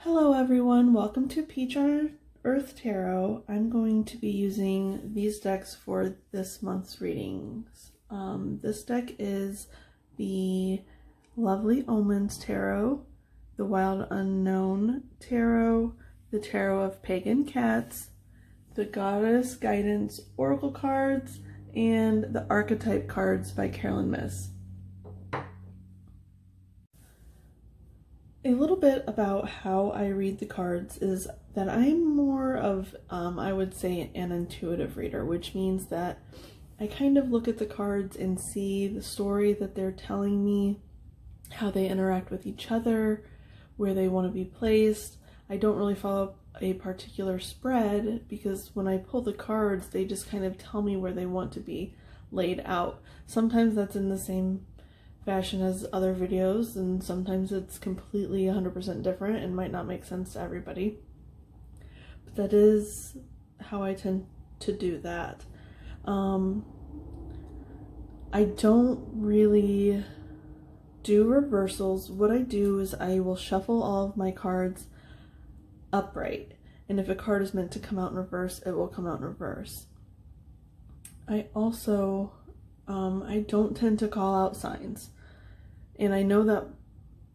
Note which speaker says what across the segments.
Speaker 1: Hello everyone, welcome to Peach on Earth Tarot. I'm going to be using these decks for this month's readings. This deck is the Lovely Omens Tarot, the Wild Unknown Tarot, the Tarot of Pagan Cats, the Goddess Guidance Oracle cards, and the Archetype cards by Carolyn Miss. A little bit about how I read the cards is that I'm more of, I would say, an intuitive reader, which means that I kind of look at the cards and see the story that they're telling me, how they interact with each other, where they want to be placed. I don't really follow a particular spread because when I pull the cards, they just kind of tell me where they want to be laid out. Sometimes that's in the same fashion as other videos, and sometimes it's completely 100% different and might not make sense to everybody, but that is how I tend to do that. I don't really do reversals. What I do is I will shuffle all of my cards upright, and if a card is meant to come out in reverse, it will come out in reverse. I also I don't tend to call out signs. And I know that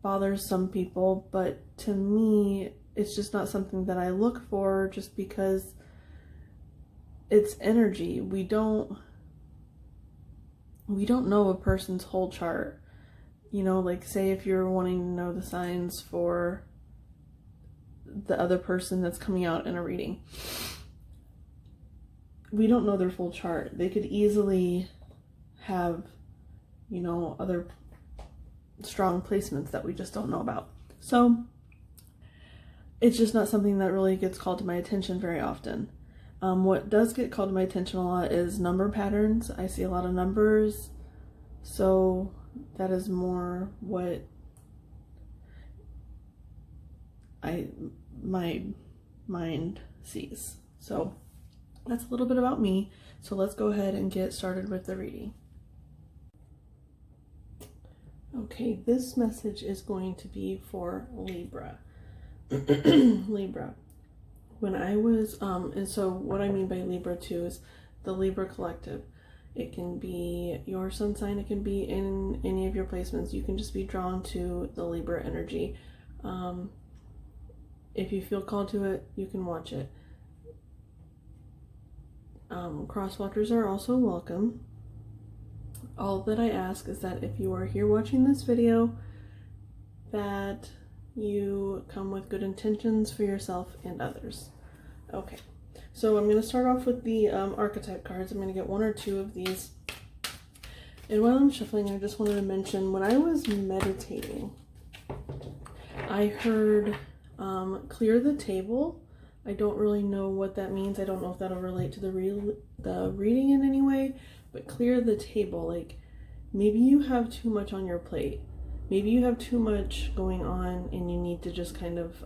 Speaker 1: bothers some people, but to me, it's just not something that I look for just because it's energy. We don't know a person's whole chart. You know, like say if you're wanting to know the signs for the other person that's coming out in a reading. We don't know their full chart. They could easily have, you know, other strong placements that we just don't know about. So it's just not something that really gets called to my attention very often. What does get called to my attention a lot is number patterns. I see a lot of numbers, so that is more what my mind sees. So that's a little bit about me. So let's go ahead and get started with the reading. Okay, this message is going to be for Libra. Libra. When I was, and so what I mean by Libra too is the Libra collective. It can be your sun sign, it can be in any of your placements. You can just be drawn to the Libra energy. If you feel called to it, you can watch it. Crosswatchers are also welcome. All that I ask is that if you are here watching this video, that you come with good intentions for yourself and others. Okay, so I'm going to start off with the archetype cards. I'm going to get one or two of these. And while I'm shuffling, I just wanted to mention, when I was meditating, I heard clear the table. I don't really know what that means. I don't know if that'll relate to the reading in any way, but clear the table. Like maybe you have too much on your plate. Maybe you have too much going on and you need to just kind of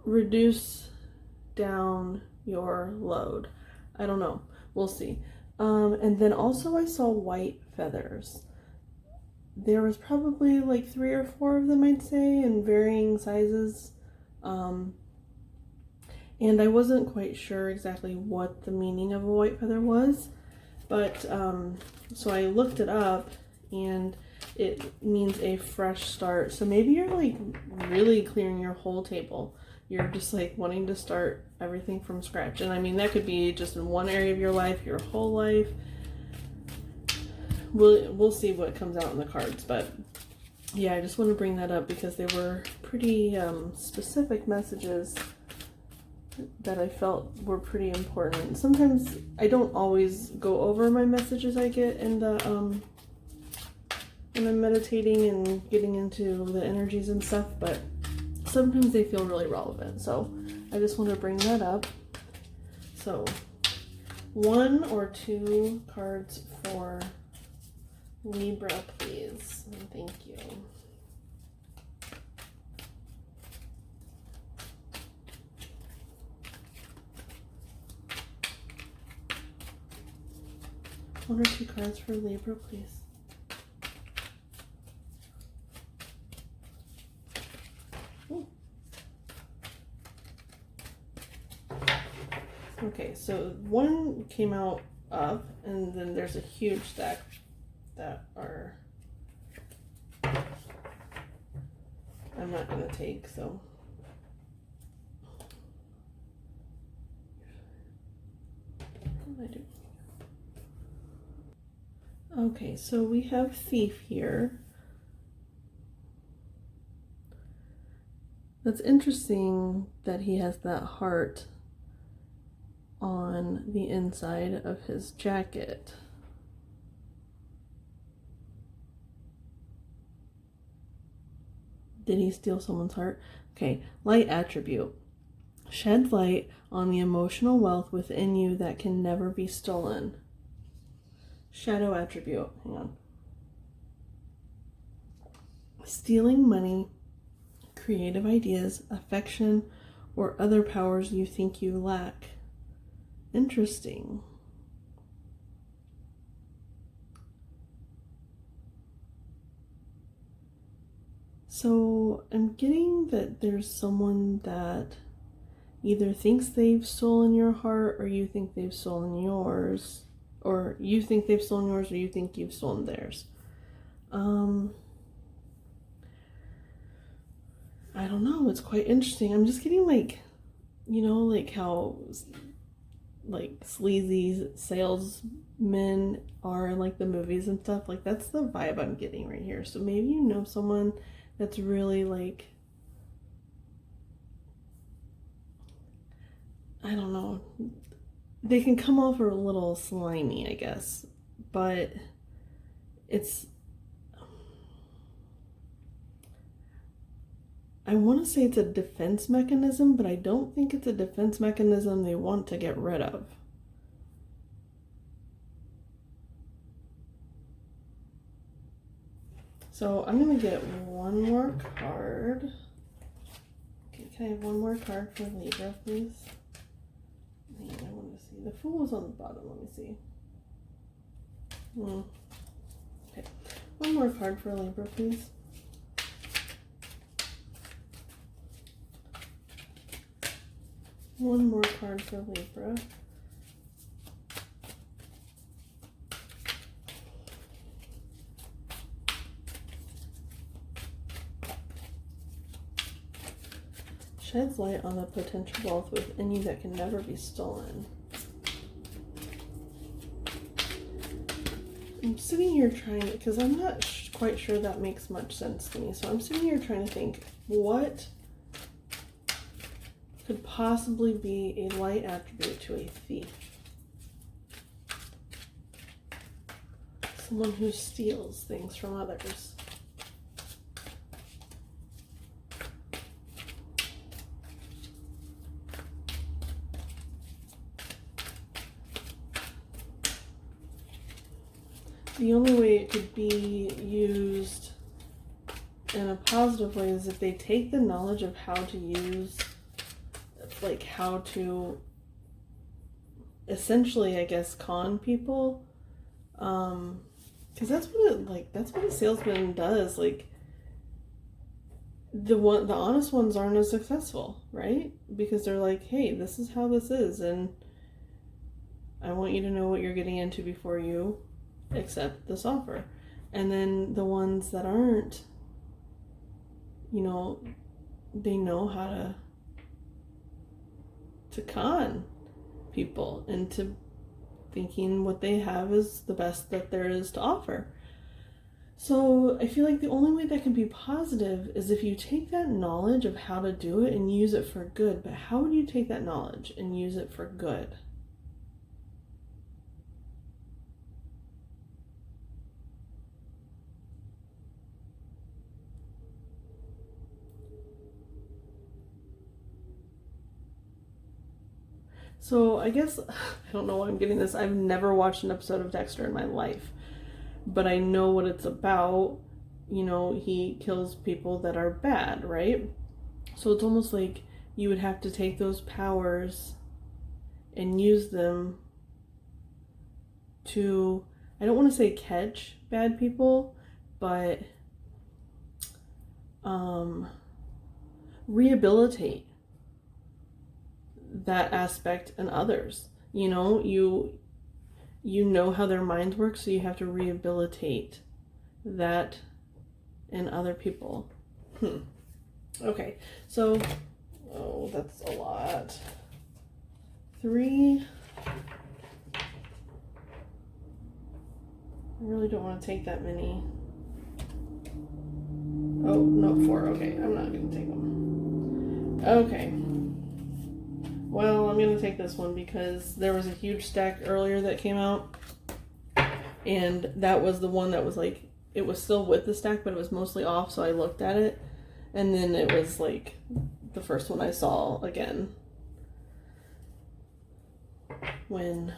Speaker 1: reduce down your load. I don't know. We'll see. And then also I saw white feathers. There was probably like 3 or 4 of them, I'd say, in varying sizes. And I wasn't quite sure exactly what the meaning of a white feather was, but so I looked it up, and it means a fresh start. So maybe you're like really clearing your whole table. You're just like wanting to start everything from scratch. And I mean, that could be just in one area of your life, your whole life. We'll see what comes out in the cards, but yeah, I just want to bring that up because they were pretty specific messages that I felt were pretty important. Sometimes I don't always go over my messages I get in the when I'm meditating and getting into the energies and stuff, but sometimes they feel really relevant. So I just want to bring that up. So 1 or 2 cards for Libra, please. And thank you. One or two cards for Libra, please. Okay, so one came out up, and then there's a huge stack that are I'm not going to take, so. What am I doing? Okay, so we have Thief here. That's interesting that he has that heart on the inside of his jacket. Did he steal someone's heart? Okay, light attribute. Shed light on the emotional wealth within you that can never be stolen. Shadow attribute. Hang on. Stealing money, creative ideas, affection, or other powers you think you lack. Interesting. So I'm getting that there's someone that either thinks they've stolen your heart, or you think they've stolen yours, or you think they've stolen yours, or you think you've stolen theirs. I don't know. It's quite interesting. I'm just getting like, you know, like how like sleazy salesmen are in like the movies and stuff. Like that's the vibe I'm getting right here. So maybe you know someone that's really like, I don't know, they can come off a little slimy, I guess, but I want to say it's a defense mechanism, but I don't think it's a defense mechanism they want to get rid of. So I'm going to get one more card. Okay, can I have one more card for Libra, please? I want to see. The Fool is on the bottom. Let me see. Okay. One more card for Libra, please. One more card for Libra. Sheds light on the potential wealth within you that can never be stolen. I'm sitting here trying, because I'm not quite sure that makes much sense to me. So I'm sitting here trying to think, what could possibly be a light attribute to a thief? Someone who steals things from others. The only way it could be used in a positive way is if they take the knowledge of how to use, like how to essentially, I guess, con people. Because that's what a salesman does. Like the honest ones aren't as successful, right? Because they're like, hey, this is how this is, and I want you to know what you're getting into before you accept this offer. And then the ones that aren't, you know, they know how to con people into thinking what they have is the best that there is to offer. So I feel like the only way that can be positive is if you take that knowledge of how to do it and use it for good. But how would you take that knowledge and use it for good? So I guess, I don't know why I'm getting this. I've never watched an episode of Dexter in my life, but I know what it's about. You know, he kills people that are bad, right? So it's almost like you would have to take those powers and use them to, I don't want to say catch bad people, but rehabilitate that aspect in others. You know, you know how their minds work, so you have to rehabilitate that in other people. Okay, so, oh, that's a lot. 3. I really don't want to take that many. Oh, no, 4. Okay, I'm not going to take them. Okay. Well, I'm going to take this one because there was a huge stack earlier that came out. And that was the one that was like, it was still with the stack, but it was mostly off, so I looked at it. And then it was like the first one I saw again when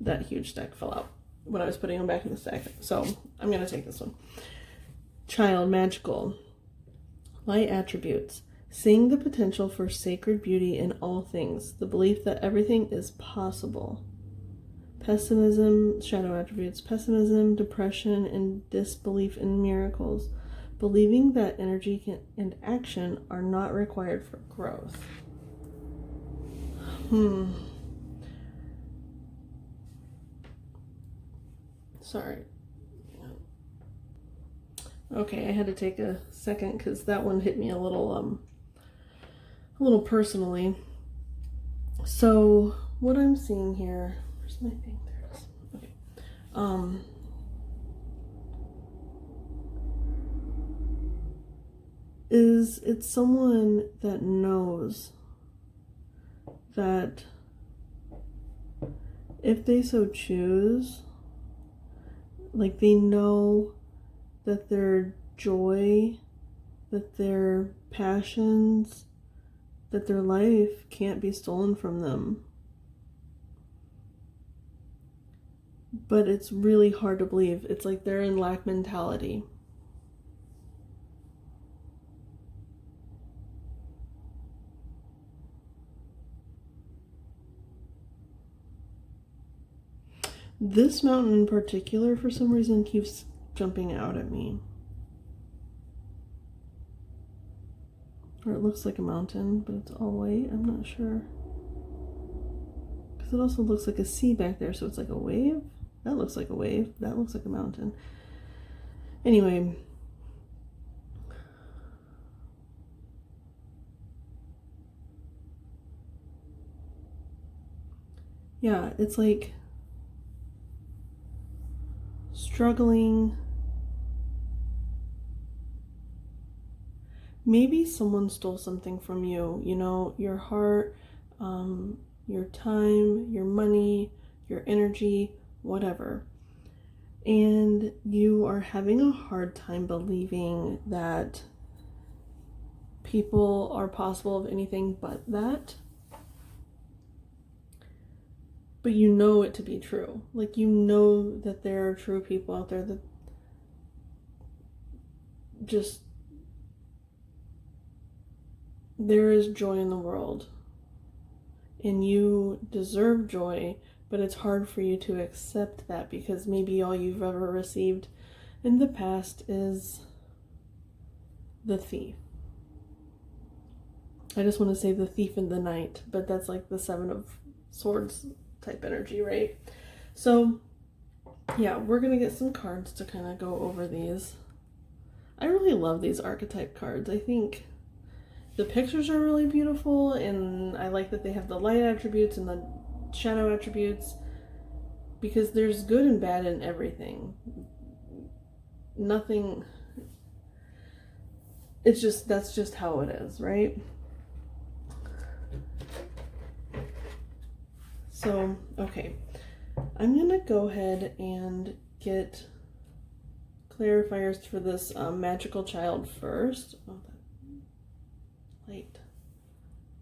Speaker 1: that huge stack fell out, when I was putting them back in the stack. So I'm going to take this one. Child, magical. Light attributes. Seeing the potential for sacred beauty in all things. The belief that everything is possible. Pessimism, shadow attributes. Pessimism, depression, and disbelief in miracles. Believing that energy and action are not required for growth. Sorry. Okay, I had to take a second because that one hit me a little personally. So what I'm seeing here, where's my thing? There it is. Okay. It's someone that knows that if they so choose, like they know that their joy, that their passions, that their life can't be stolen from them. But it's really hard to believe. It's like they're in lack mentality. This mountain in particular, for some reason, keeps jumping out at me. Or it looks like a mountain, but it's all white. I'm not sure. Because it also looks like a sea back there, so it's like a wave. That looks like a wave. That looks like a mountain. Anyway. Yeah, it's like struggling. Maybe someone stole something from you, you know, your heart, your time, your money, your energy, whatever. And you are having a hard time believing that people are possible of anything but that. But you know it to be true. Like, you know that there are true people out there that just, there is joy in the world. And you deserve joy, but it's hard for you to accept that because maybe all you've ever received in the past is the thief. I just want to say the thief in the night, but that's like the 7 of Swords type energy, right? So yeah, we're gonna get some cards to kind of go over these. I really love these archetype cards. I think the pictures are really beautiful, and I like that they have the light attributes and the shadow attributes, because there's good and bad in everything. Nothing, it's just, that's just how it is, right? So, okay, I'm gonna go ahead and get clarifiers for this magical child first. Oh, that light.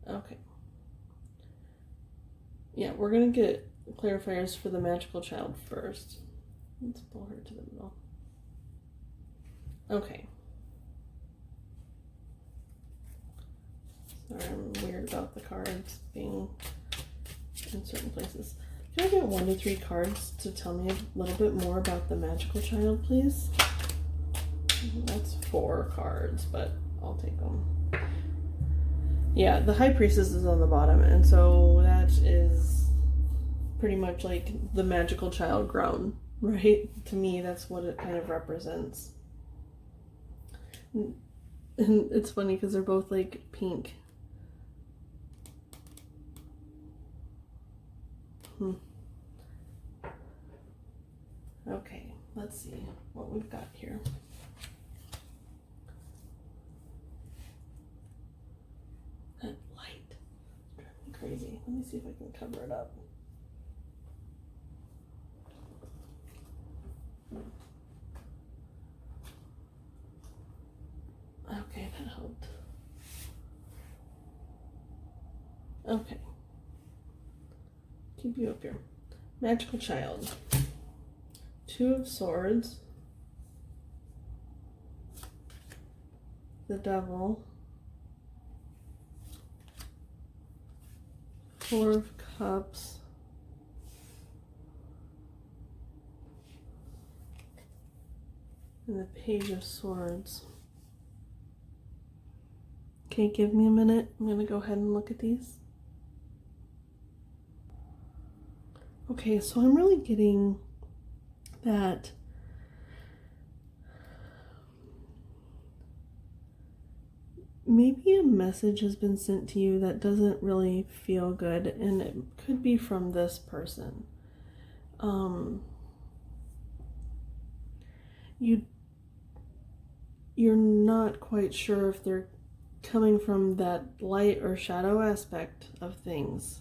Speaker 1: Okay. Yeah, we're gonna get clarifiers for the magical child first. Let's pull her to the middle. Okay. Sorry, I'm weird about the cards being in certain places. Can I get 1 to 3 cards to tell me a little bit more about the magical child, please? That's 4 cards, but I'll take them. Yeah, the High Priestess is on the bottom, and so that is pretty much like the magical child grown, right? To me, that's what it kind of represents. And it's funny because they're both like pink. Okay, let's see what we've got here. That light driving me crazy. Let me see if I can cover it up. Okay, that helped. Okay. Keep you up here. Magical child. 2 of Swords. The Devil. 4 of Cups. And the Page of Swords. Okay, give me a minute. I'm going to go ahead and look at these. Okay, so I'm really getting that maybe a message has been sent to you that doesn't really feel good, and it could be from this person. You're not quite sure if they're coming from that light or shadow aspect of things.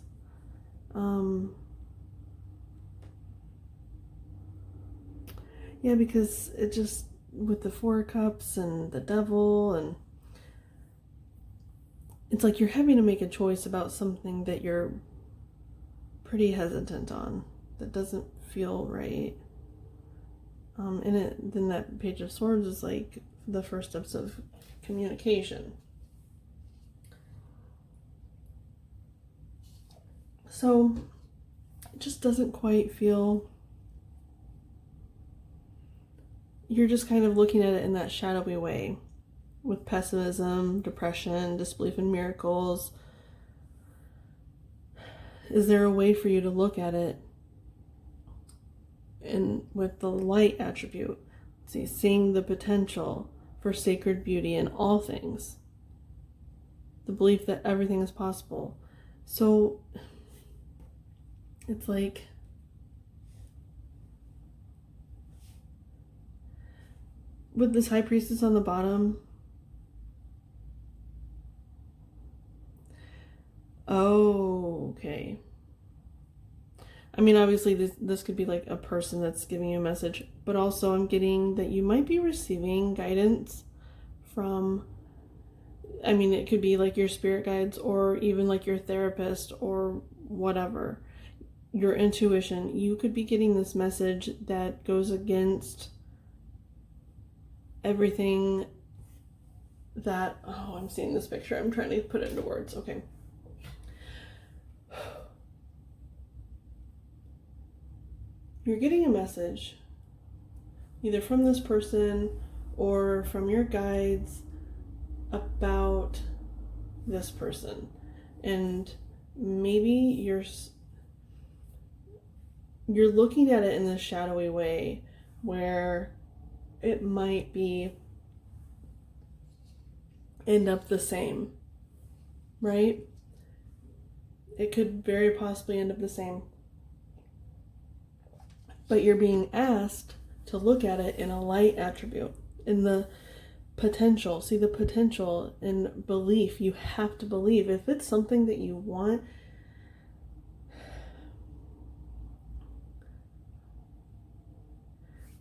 Speaker 1: Yeah, because it just, with the 4 of Cups and the Devil, and it's like you're having to make a choice about something that you're pretty hesitant on, that doesn't feel right. And then that Page of Swords is like the first steps of communication. So it just doesn't quite feel, you're just kind of looking at it in that shadowy way, with pessimism, depression, disbelief in miracles. Is there a way for you to look at it and with the light attribute? See, seeing the potential for sacred beauty in all things. The belief that everything is possible. So it's like, with this High Priestess on the bottom. Oh, okay. I mean, obviously this could be like a person that's giving you a message, but also I'm getting that you might be receiving guidance from, I mean, it could be like your spirit guides, or even like your therapist, or whatever. Your intuition. You could be getting this message that goes against everything that, oh, I'm seeing this picture. I'm trying to put it into words. Okay. You're getting a message either from this person or from your guides about this person, and maybe you're looking at it in this shadowy way where it might be end up the same, right? It could very possibly end up the same. But you're being asked to look at it in a light attribute, in the potential. See the potential in belief. You have to believe. If it's something that you want,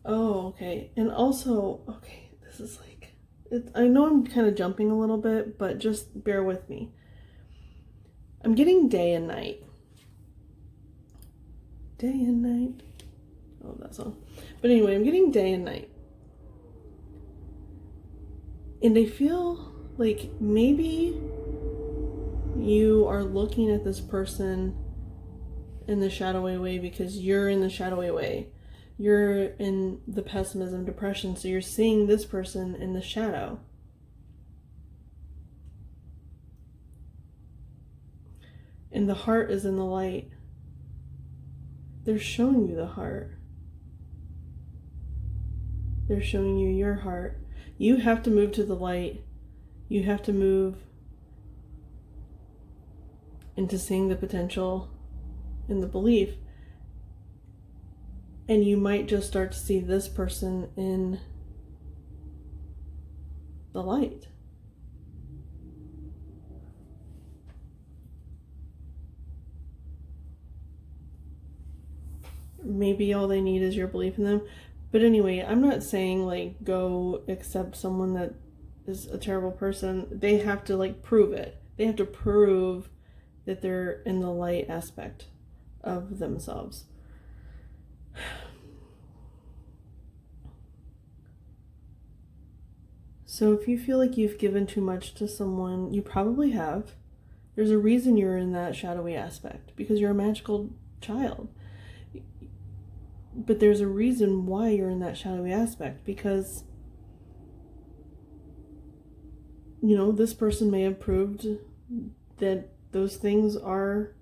Speaker 1: oh, okay. And also, okay, this is like, I know I'm kind of jumping a little bit, but just bear with me. I'm getting day and night. Day and night. Oh, that song. But anyway, I'm getting day and night. And I feel like maybe you are looking at this person in the shadowy way because you're in the shadowy way. You're in the pessimism, depression, so you're seeing this person in the shadow. And the heart is in the light. They're showing you the heart. They're showing you your heart. You have to move to the light. You have to move into seeing the potential in the belief. And you might just start to see this person in the light. Maybe all they need is your belief in them. But anyway, I'm not saying like go accept someone that is a terrible person. They have to like prove it. They have to prove that they're in the light aspect of themselves. So if you feel like you've given too much to someone, you probably have. There's a reason you're in that shadowy aspect, because you're a magical child. But there's a reason why you're in that shadowy aspect, because, you know, this person may have proved that those things are,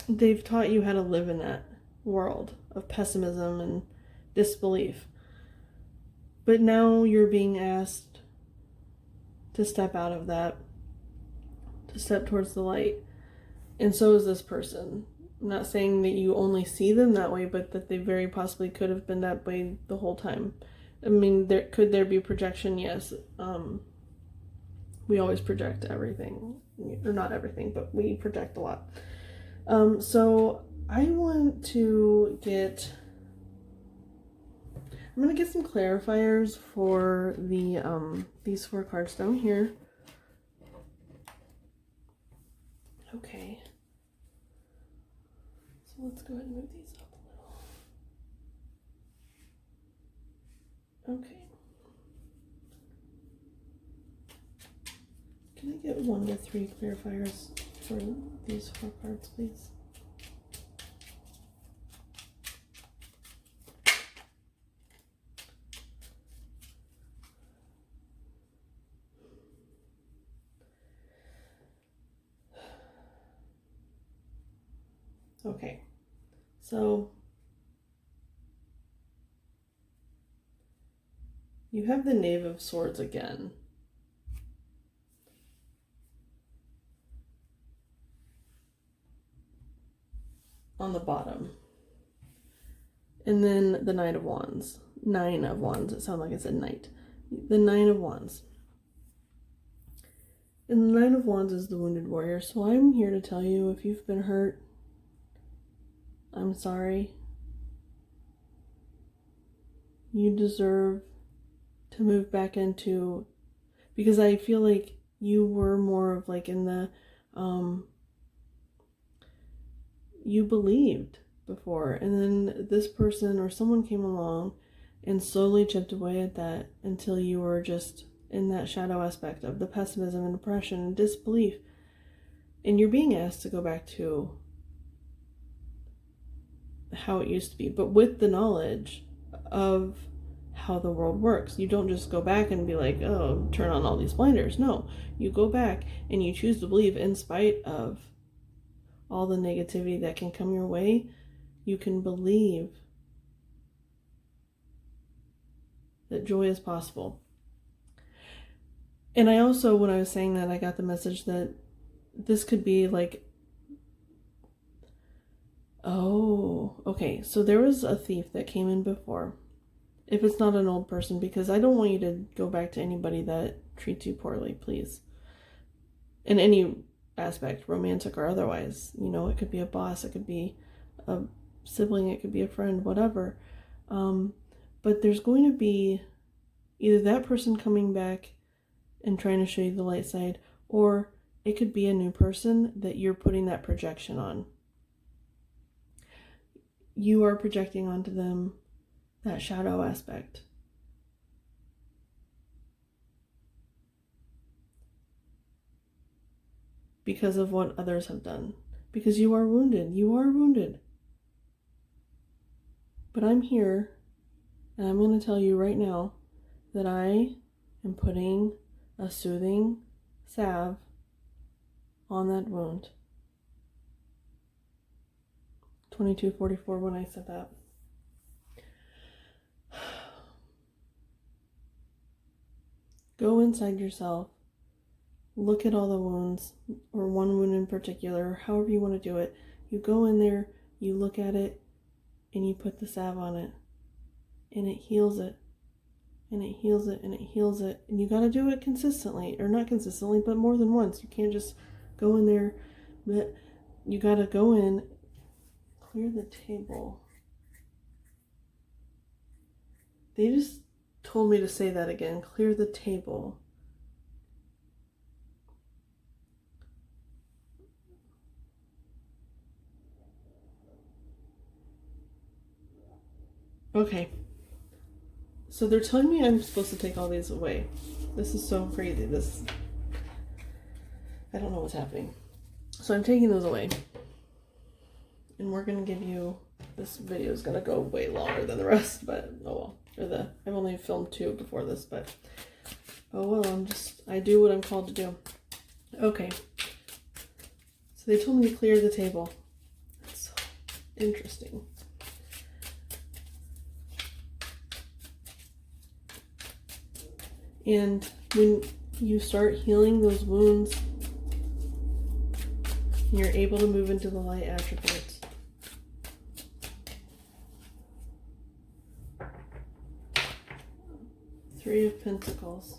Speaker 1: they've taught you how to live in that world of pessimism and disbelief. But now you're being asked to step out of that, to step towards the light. And so is this person. I'm not saying that you only see them that way, but that they very possibly could have been that way the whole time. I mean, could there be projection? Yes. We always project everything. Or not everything, but we project a lot. So I want to get... I'm going to get some clarifiers for the these 4 cards down here. Okay. So let's go ahead and move these up a little. Okay. Can I get 1 to 3 clarifiers for these 4 cards, please? Okay, so you have the Knave of Swords again. On the bottom. And then the Knight of Wands. 9 of Wands. It sounded like I said knight. The 9 of Wands. And the 9 of Wands is the Wounded Warrior. So I'm here to tell you, if you've been hurt, I'm sorry. You deserve to move back into, because I feel like you were more of like in the, you believed before, and then this person or someone came along and slowly chipped away at that until you were just in that shadow aspect of the pessimism and depression and disbelief. And you're being asked to go back to how it used to be, but with the knowledge of how the world works. You don't just go back and be like, oh, turn on all these blinders. No, you go back and you choose to believe in spite of all the negativity that can come your way. You can believe that joy is possible. And I also, when I was saying that, I got the message that this could be like, oh, okay, so there was a thief that came in before. If it's not an old person, because I don't want you to go back to anybody that treats you poorly, please. In any aspect, romantic or otherwise. You know, it could be a boss, it could be a sibling, it could be a friend, whatever. But there's going to be either that person coming back and trying to show you the light side, or it could be a new person that you're putting that projection on. You are projecting onto them that shadow aspect. Because of what others have done. Because you are wounded. You are wounded. But I'm here, and I'm going to tell you right now that I am putting a soothing salve on that wound. 2244 when I said that. Go inside yourself. Look at all the wounds, or one wound in particular, however you want to do it. You go in there, you look at it, and you put the salve on it. And it heals it. And it heals it, and it heals it. And you got to do it consistently. Or not consistently, but more than once. You can't just go in there. But you got to go in, clear the table. They just told me to say that again. Clear the table. Okay. So they're telling me I'm supposed to take all these away. This is so crazy. I don't know what's happening. So I'm taking those away. And we're going to give you, this video is going to go way longer than the rest, but oh well. I've only filmed 2 before this, but oh well, I do what I'm called to do. Okay. So they told me to clear the table. That's so interesting. And when you start healing those wounds, you're able to move into the light attributes. Three of Pentacles.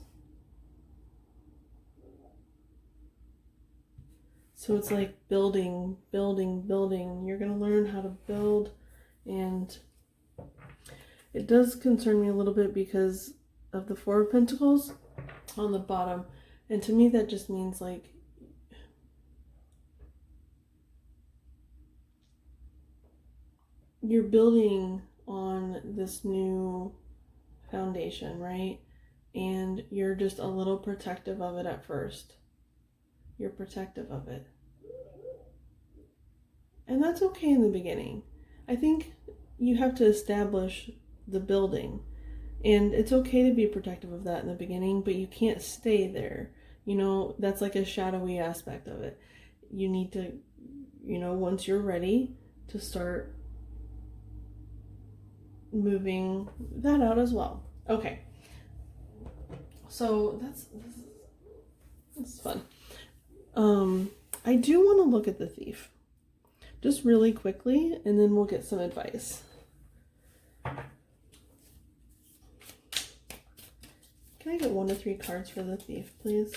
Speaker 1: So it's like building, building, building. You're going to learn how to build, and it does concern me a little bit because of the Four of Pentacles on the bottom. And to me that just means like you're building on this new foundation, right? And you're just a little protective of it at first. You're protective of it. And that's okay in the beginning. I think you have to establish the building. And it's okay to be protective of that in the beginning, but you can't stay there. You know, that's like a shadowy aspect of it. You need to, you know, once you're ready to start moving that out as well. Okay. So that's fun. I do want to look at the Thief. Just really quickly, and then we'll get some advice. Can I get 1 to 3 cards for the Thief, please?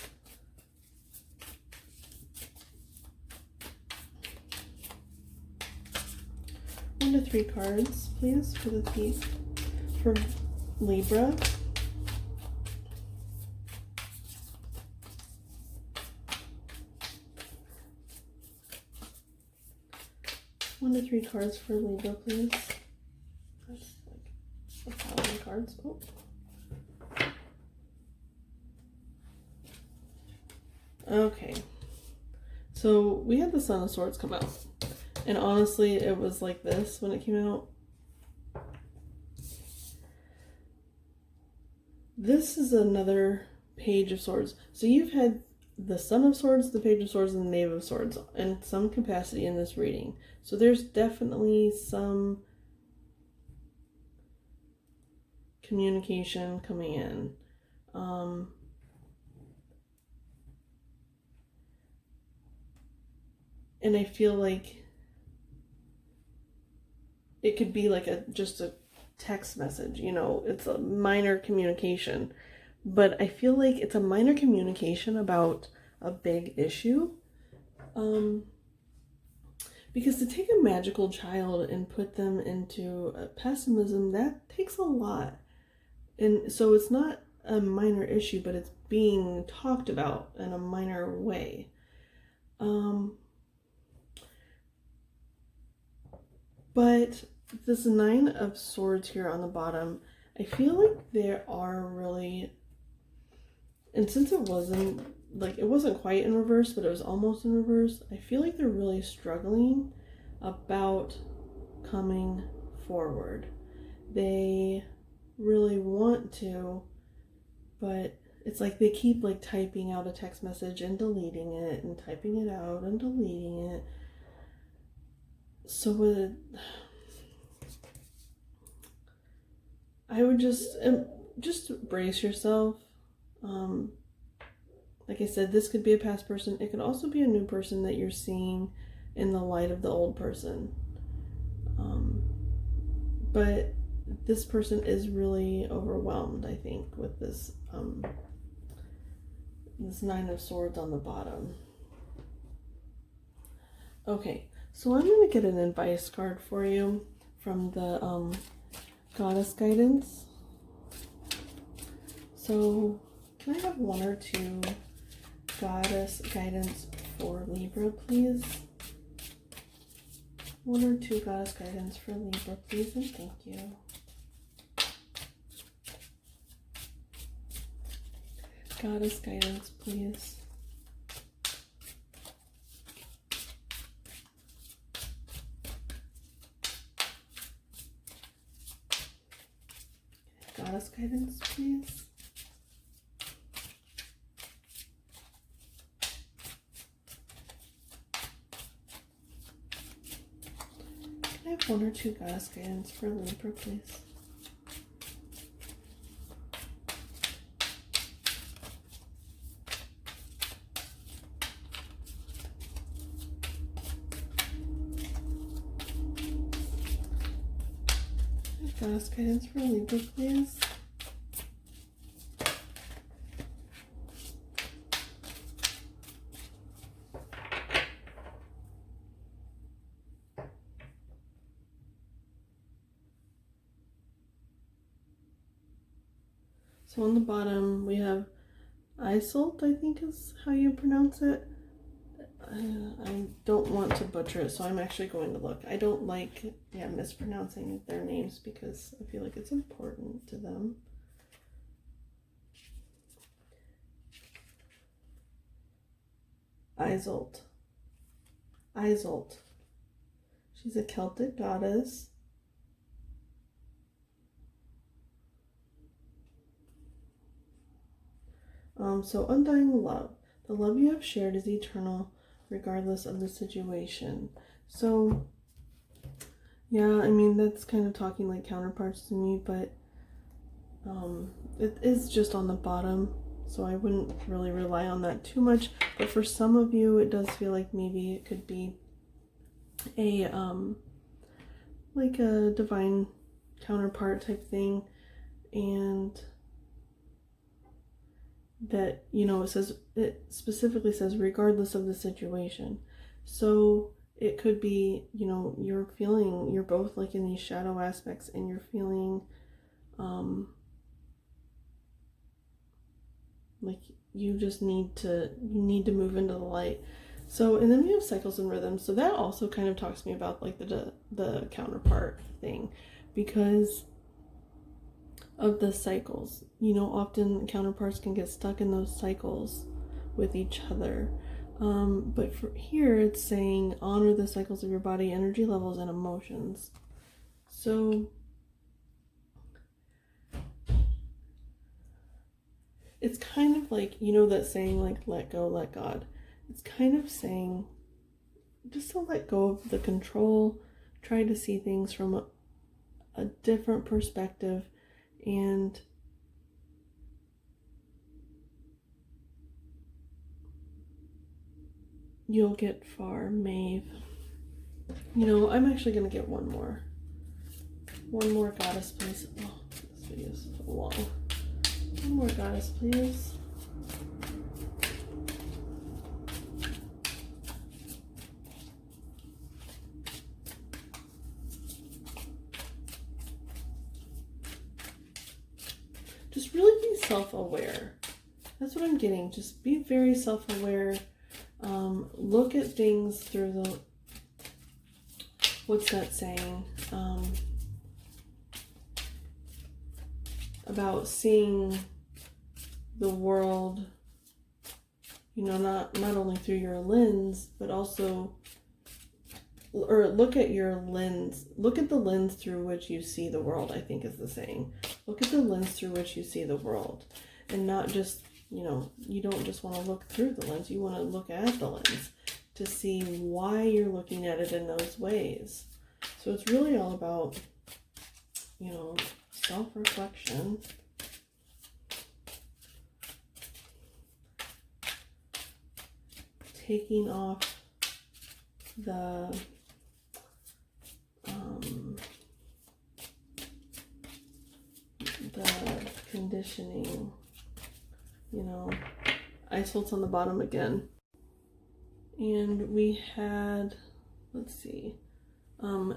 Speaker 1: One to 3 cards, please, for the Thief. For Libra. One to 3 cards for Libra, please. That's like 1,000 cards. Oh. Okay, so we had the Son of Swords come out, and honestly it was like this when it came out. This is another Page of Swords. So you've had the Son of Swords, the Page of Swords, and the Knave of Swords in some capacity in this reading. So there's definitely some communication coming in. And I feel like it could be like just a text message, you know, it's a minor communication, but I feel like it's a minor communication about a big issue. Because to take a magical child and put them into pessimism, that takes a lot. And so it's not a minor issue, but it's being talked about in a minor way. But this 9 of Swords here on the bottom, I feel like there are really, and since it wasn't, like it wasn't quite in reverse, but it was almost in reverse, I feel like they're really struggling about coming forward. They really want to, but it's like they keep like typing out a text message and deleting it and typing it out and deleting it. So I would just brace yourself. Like I said, this could be a past person. It could also be a new person that you're seeing in the light of the old person. But this person is really overwhelmed, I think, with this this Nine of Swords on the bottom. Okay, so I'm going to get an advice card for you from the Goddess Guidance. So can I have one or two Goddess Guidance for Libra, please? One or two Goddess Guidance for Libra, please, and thank you. Goddess Guidance, please. Goddess Guidance, please. Can I have one or two Goddess Guidance for Libra, please? Goddess Guidance for Libra, please. So on the bottom we have Isolt, I think is how you pronounce it. I don't want to butcher it, so I'm actually going to look. I don't like mispronouncing their names because I feel like it's important to them. Isolt. She's a Celtic goddess. So undying love. The love you have shared is eternal, regardless of the situation. So, yeah, I mean, that's kind of talking like counterparts to me, but it is just on the bottom, so I wouldn't really rely on that too much. But for some of you, it does feel like maybe it could be a like a divine counterpart type thing, and that, you know, it specifically says regardless of the situation. So it could be, you know, you're both like in these shadow aspects and you're feeling like you need to move into the light. So, and then we have cycles and rhythms. So that also kind of talks to me about like the counterpart thing, because of the cycles. You know, often counterparts can get stuck in those cycles with each other. But for here it's saying honor the cycles of your body, energy levels, and emotions. So it's kind of like, you know, that saying like let go, let God. It's kind of saying just to let go of the control, try to see things from a different perspective, and you'll get far, Maeve. You know, I'm actually going to get one more goddess, please. Oh, this video is so long. One more goddess, please. Just really be self-aware. That's what I'm getting. Just be very self-aware. Look at things through what's that saying? About seeing the world, you know, not only through your lens, but also, or look at your lens, look at the lens through which you see the world, I think is the saying. Look at the lens through which you see the world, and not just you know, you don't just want to look through the lens, you want to look at the lens to see why you're looking at it in those ways. So it's really all about, you know, self-reflection. Taking off the conditioning, you know. Ice Holt's on the bottom again. And we had, let's see,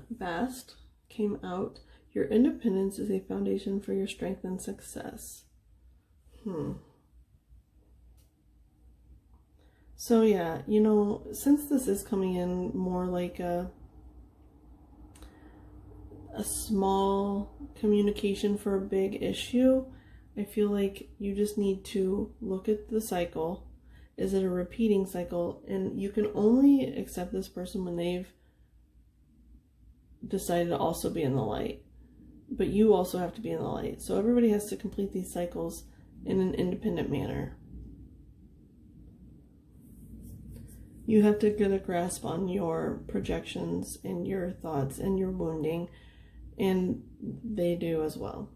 Speaker 1: Bast came out. Your independence is a foundation for your strength and success. So yeah, you know, since this is coming in more like a small communication for a big issue, I feel like you just need to look at the cycle. Is it a repeating cycle? And you can only accept this person when they've decided to also be in the light. But you also have to be in the light. So everybody has to complete these cycles in an independent manner. You have to get a grasp on your projections and your thoughts and your wounding, and they do as well.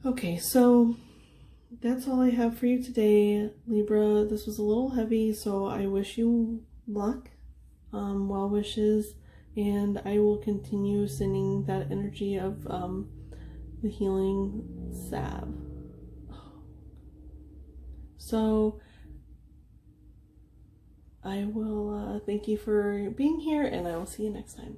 Speaker 1: Okay, so that's all I have for you today, Libra. This was a little heavy, so I wish you luck, well wishes, and I will continue sending that energy of the healing salve. So I will thank you for being here, and I will see you next time.